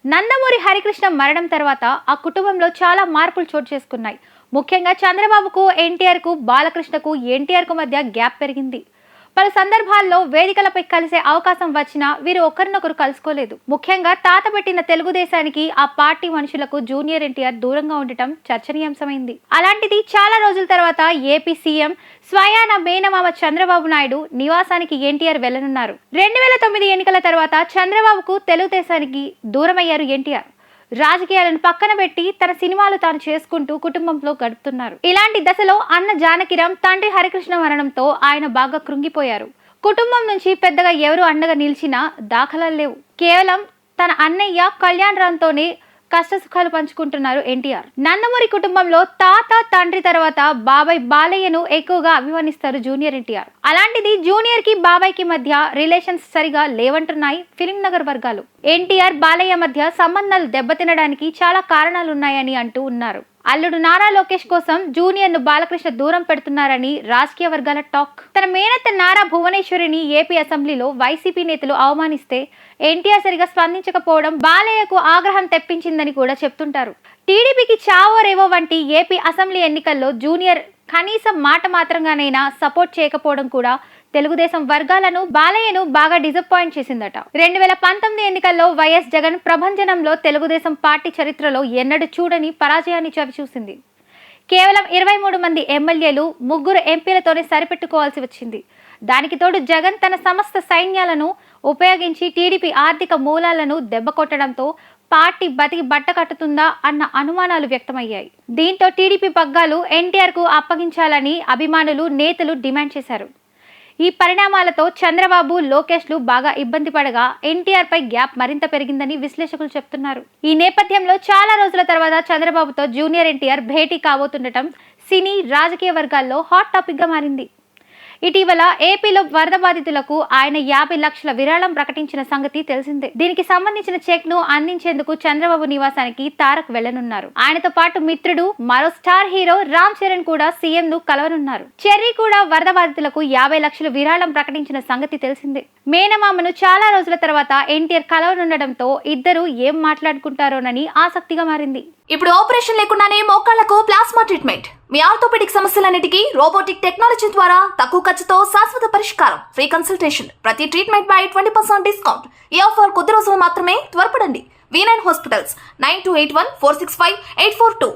నందమూరి హరికృష్ణ మరణం తర్వాత ఆ కుటుంబంలో చాలా మార్పులు చోటు చేసుకున్నాయి. ముఖ్యంగా చంద్రబాబుకు, ఎన్టీఆర్కు, బాలకృష్ణకు, ఎన్టీఆర్కు మధ్య గ్యాప్ పెరిగింది. పలు సందర్భాల్లో వేదికలపై కలిసే అవకాశం వచ్చినా వీరు ఒకరినొకరు కలుసుకోలేదు. ముఖ్యంగా తాత పెట్టిన తెలుగుదేశానికి ఆ పార్టీ మనుషులకు జూనియర్ ఎన్టీఆర్ దూరంగా ఉండటం చర్చనీయాంశమైంది. అలాంటిది చాలా రోజుల తర్వాత ఏపీ సీఎం స్వయాన మేనమామ చంద్రబాబు నాయుడు నివాసానికి ఎన్టీఆర్ వెళ్లనున్నారు. 2009 ఎన్నికల తర్వాత చంద్రబాబుకు, తెలుగుదేశానికి దూరమయ్యారు ఎన్టీఆర్. రాజకీయాలను పక్కన పెట్టి తన సినిమాలు తాను చేసుకుంటూ కుటుంబంలో గడుపుతున్నారు. ఇలాంటి దశలో అన్న జానకిరాం, తండ్రి హరికృష్ణ మరణంతో ఆయన బాగా కృంగిపోయారు. కుటుంబం నుంచి పెద్దగా ఎవరు అండగా నిలిచినా దాఖలాలు లేవు. కేవలం తన అన్నయ్య కళ్యాణ్ రామ్తోనే కష్టసుఖాలు పంచుకుంటున్నారు ఎన్టీఆర్. నందమూరి కుటుంబంలో తాత, తండ్రి తర్వాత బాబాయ్ బాలయ్యను ఎక్కువగా అభిమానిస్తారు జూనియర్ ఎన్టీఆర్. అలాంటిది జూనియర్ కి, బాబాయ్ కి మధ్య రిలేషన్స్ సరిగా లేవంటున్నాయి ఫిలిం నగర్ వర్గాలు. ఎన్టీఆర్, బాలయ్య మధ్య సంబంధాలు దెబ్బతినడానికి చాలా కారణాలున్నాయని అంటూ ఉన్నారు. అల్లుడు నారా లోకేష్ కోసం జూనియర్ ను బాలకృష్ణ దూరం పెడుతున్నారని రాజకీయ వర్గాల టాక్. తన మేనత్త నారా భువనేశ్వరిని ఏపీ అసెంబ్లీలో వైసీపీ నేతలు అవమానిస్తే ఎన్టీఆర్ సరిగా స్పందించకపోవడం బాలయ్యకు ఆగ్రహం తెప్పించిందని కూడా చెప్తుంటారు. టీడీపీకి చావో రేవో వంటి ఏపీ అసెంబ్లీ ఎన్నికల్లో జూనియర్ కనీసం మాట మాత్రంగానైనా సపోర్ట్ చేయకపోవడం కూడా తెలుగుదేశం వర్గాలను, బాలయ్యను బాగా డిసప్పాయింట్ చేసిందట. 2019 ఎన్నికల్లో వైఎస్ జగన్ ప్రభంజనంలో తెలుగుదేశం పార్టీ చరిత్రలో ఎన్నడూ చూడని పరాజయాన్ని చవిచూసింది. కేవలం 23 మంది ఎమ్మెల్యేలు, 3 ఎంపీలతోనే సరిపెట్టుకోవాల్సి వచ్చింది. దానికి తోడు జగన్ తన సమస్త సైన్యాలను ఉపయోగించి టీడీపీ ఆర్థిక మూలాలను దెబ్బకొట్టడంతో పార్టీ బతికి బట్ట కట్టుతుందా అన్న అనుమానాలు వ్యక్తమయ్యాయి. దీంతో టీడీపీ పగ్గాలు ఎన్టీఆర్ కు అప్పగించాలని అభిమానులు, నేతలు డిమాండ్ చేశారు. ఈ పరిణామాలతో చంద్రబాబు, లోకేష్లు బాగా ఇబ్బంది పడగా ఎన్టీఆర్ పై గ్యాప్ మరింత పెరిగిందని విశ్లేషకులు చెప్తున్నారు. ఈ నేపథ్యంలో చాలా రోజుల తర్వాత చంద్రబాబుతో జూనియర్ ఎన్టీఆర్ భేటీ కాబోతుండటం సినీ, రాజకీయ వర్గాల్లో హాట్ టాపిక్ గా మారింది. ఇటీవల ఏపీలో వరద బాధితులకు ఆయన 50 లక్షల విరాళం ప్రకటించిన సంగతి తెలిసిందే. దీనికి సంబంధించిన చెక్ ను అందించేందుకు చంద్రబాబు నివాసానికి తారక్ వెళ్లనున్నారు. ఆయనతో పాటు మిత్రుడు, మరో స్టార్ హీరో రామ్ చరణ్ కూడా సీఎం ను కలవనున్నారు. చెర్రీ కూడా వరద బాధితులకు 50 లక్షల విరాళం ప్రకటించిన సంగతి తెలిసిందే. మేనమామను చాలా రోజుల తర్వాత ఎన్టీఆర్ కలవనుండడంతో ఇద్దరు ఏం మాట్లాడుకుంటారోనని ఆసక్తిగా మారింది. ఇప్పుడు ఆపరేషన్ లేకుండానే మోకాళ్లకు ప్లాస్మా ట్రీట్మెంట్. మీ ఆర్థోపెడిక్ సమస్యలన్నిటికీ రోబోటిక్ టెక్నాలజీ ద్వారా తక్కువ ఖర్చుతో శాశ్వత పరిష్కారం. Free consultation. ప్రతి ట్రీట్మెంట్ పై 20% డిస్కౌంట్. ఈ ఆఫర్ కొద్ది రోజులు మాత్రమే. త్వరపడండి. V9 hospitals 9281465842.